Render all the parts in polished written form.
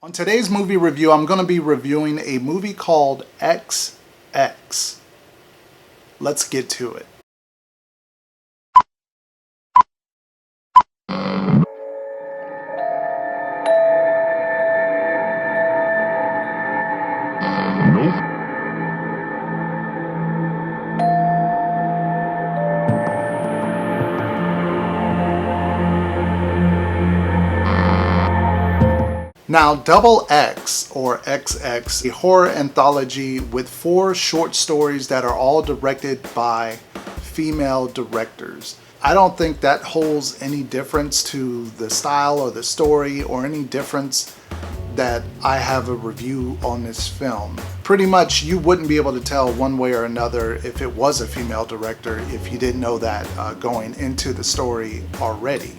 On today's movie review, I'm going to be reviewing a movie called XX. Let's get to it. Now, Double X, or XX, a horror anthology with 4 short stories that are all directed by female directors. I don't think that holds any difference to the style or the story or any difference that I have a review on this film. Pretty much you wouldn't be able to tell one way or another if it was a female director if you didn't know that going into the story already.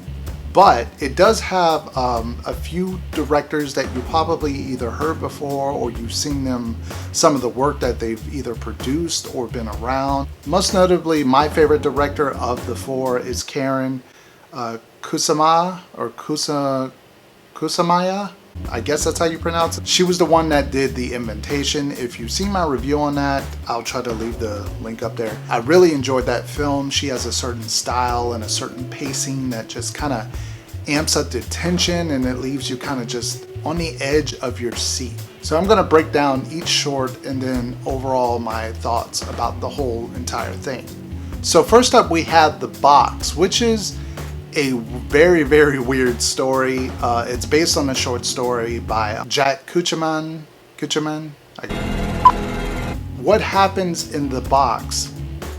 But it does have a few directors that you probably either heard before or you've seen them, some of the work that they've either produced or been around. Most notably, my favorite director of the 4 is Karen Kusama, or Kusamaya. I guess that's how you pronounce it. She was the one that did The Invitation. If you've seen my review on that, I'll try to leave the link up there. I really enjoyed that film. She has a certain style and a certain pacing that just kind of amps up the tension and it leaves you kind of just on the edge of your seat. So I'm going to break down each short and then overall my thoughts about the whole entire thing. So first up we have The Box, which is a very, very weird story. It's based on a short story by Jack Kuchaman. What happens in The Box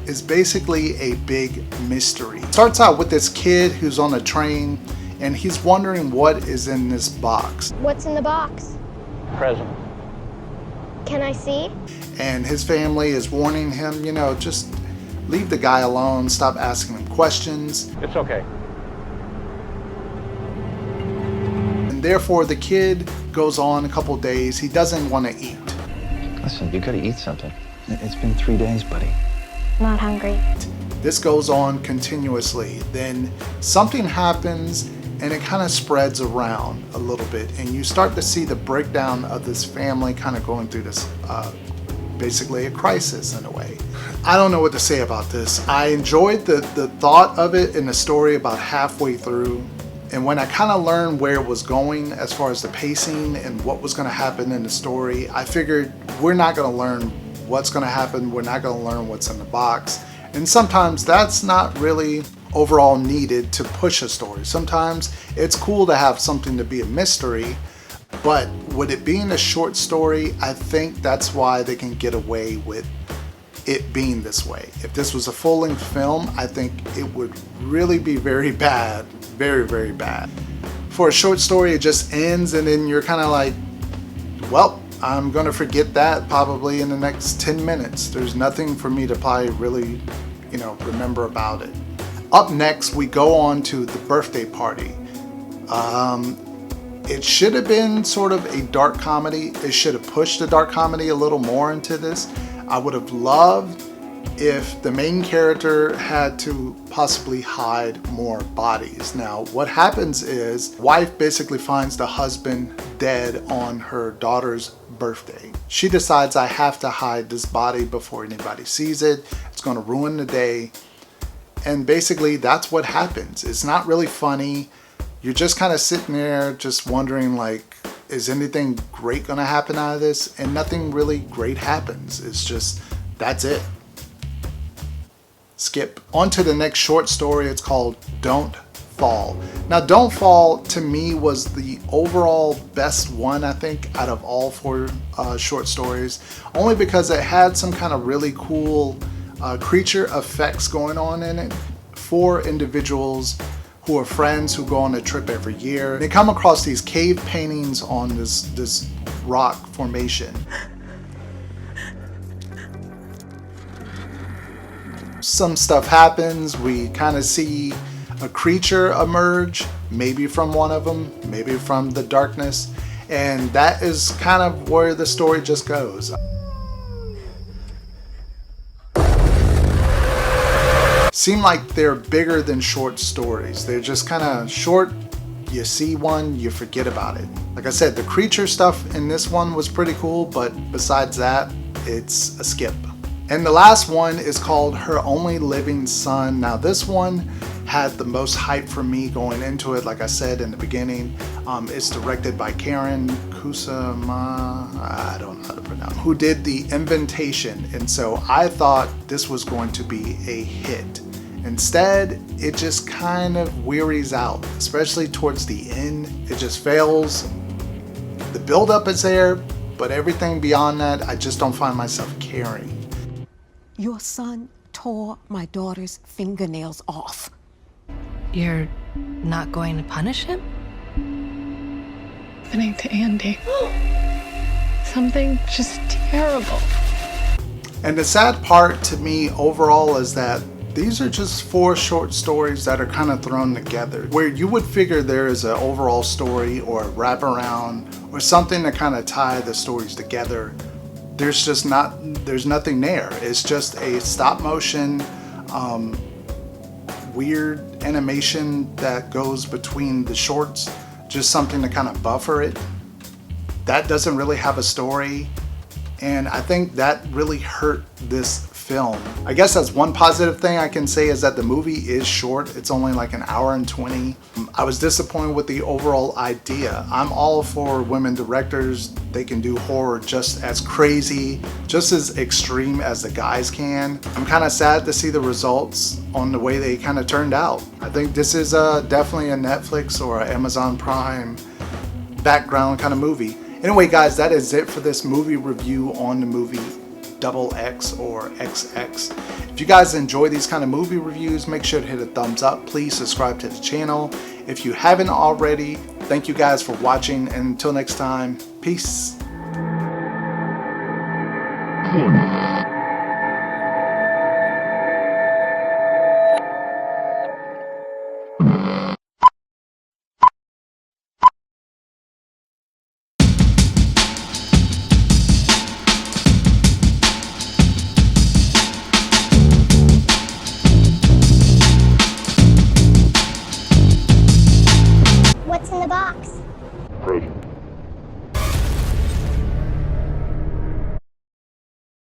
is basically a big mystery. It starts out with this kid who's on a train and he's wondering what is in this box. What's in the box? Present. Can I see? And his family is warning him, you know, just leave the guy alone, stop asking him questions. It's okay. Therefore, the kid goes on a couple days. He doesn't want to eat. Listen, you gotta eat something. It's been 3 days, buddy. Not hungry. This goes on continuously. Then something happens and it kind of spreads around a little bit. And you start to see the breakdown of this family kind of going through this, basically a crisis in a way. I don't know what to say about this. I enjoyed the thought of it in the story about halfway through. And when I kind of learned where it was going as far as the pacing and what was going to happen in the story, I figured we're not going to learn what's going to happen. We're not going to learn what's in the box. And sometimes that's not really overall needed to push a story. Sometimes it's cool to have something to be a mystery, but with it being a short story, I think that's why they can get away with it being this way. If this was a full-length film, I think it would really be very bad. Very, very bad. For a short story, it just ends and then you're kind of like, well, I'm gonna forget that probably in the next 10 minutes. There's nothing for me to probably really, remember about it. Up next, we go on to The Birthday Party. It should have been sort of a dark comedy. It should have pushed the dark comedy a little more into this. I would have loved if the main character had to possibly hide more bodies. Now, what happens is, wife basically finds the husband dead on her daughter's birthday. She decides, I have to hide this body before anybody sees it. It's going to ruin the day. And basically, that's what happens. It's not really funny. You're just kind of sitting there just wondering, like, is anything great going to happen out of this? And nothing really great happens. It's just, that's it. Skip. On to the next short story. It's called Don't Fall. Now, Don't Fall to me was the overall best one, I think, out of all 4 short stories, only because it had some kind of really cool creature effects going on in it. 4 individuals who are friends who go on a trip every year. They come across these cave paintings on this rock formation. Some stuff happens. We kind of see a creature emerge, maybe from one of them, maybe from the darkness, and that is kind of where the story just goes. Seem like they're bigger than short stories. They're just kind of short you see one, you forget about it. Like I said, the creature stuff in this one was pretty cool, but besides that, it's a skip. And the last one is called Her Only Living Son. Now this one had the most hype for me going into it. Like I said in the beginning, it's directed by Karen Kusama, I don't know how to pronounce, who did The Invitation. And so I thought this was going to be a hit. Instead, it just kind of wearies out, especially towards the end. It just fails. The buildup is there, but everything beyond that, I just don't find myself caring. Your son tore my daughter's fingernails off. You're not going to punish him? Happening to Andy. Something just terrible. And the sad part to me overall is that these are just 4 short stories that are kind of thrown together, where you would figure there is an overall story or a wraparound or something to kind of tie the stories together. There's nothing there. It's just a stop motion, weird animation that goes between the shorts, just something to kind of buffer it. That doesn't really have a story, and I think that really hurt this film. I guess that's one positive thing I can say, is that the movie is short. It's only like an hour and 20. I was disappointed with the overall idea. I'm all for women directors. They can do horror just as crazy, just as extreme as the guys can. I'm kind of sad to see the results on the way they kind of turned out. I think this is definitely a Netflix or an Amazon Prime background kind of movie. Anyway guys, that is it for this movie review on the movie XX or XX. If you guys enjoy these kind of movie reviews, make sure to hit a thumbs up. Please subscribe to the channel if you haven't already. Thank you guys for watching, and until next time, peace.